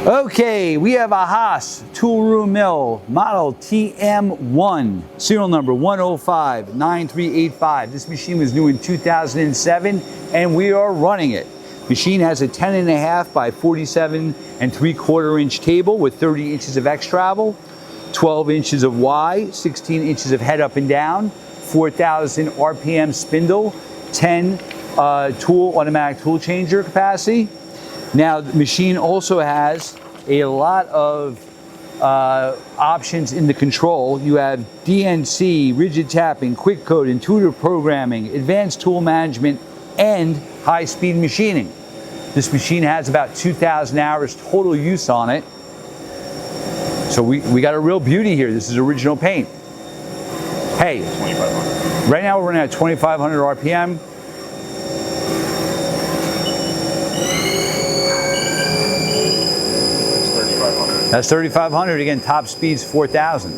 Okay, we have a Haas Toolroom-Mill model TM-1, serial number 1059385. This machine was new in 2007 and we are running it. Machine has a 10.5 by 47 3/4 inch table with 30 inches of X travel, 12 inches of Y, 16 inches of head up and down, 4,000 RPM spindle, 10 automatic tool changer capacity. Now, the machine also has a lot of options in the control. You have DNC, rigid tapping, quick code, intuitive programming, advanced tool management, and high-speed machining. This machine has about 2,000 hours total use on it. So we got a real beauty here. This is original paint. Hey, 2,500. Right now we're running at 2,500 RPM. That's 3,500. Again, top speed's 4,000.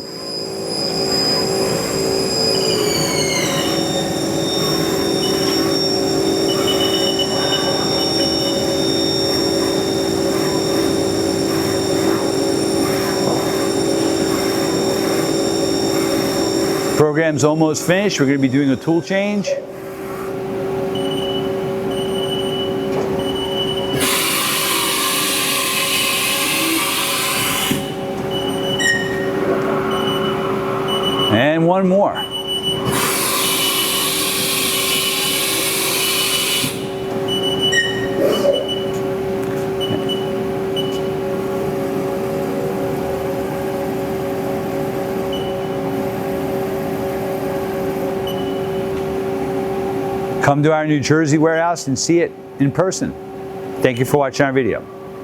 Program's almost finished. We're going to be doing a tool change. And one more. Come to our New Jersey warehouse and see it in person. Thank you for watching our video.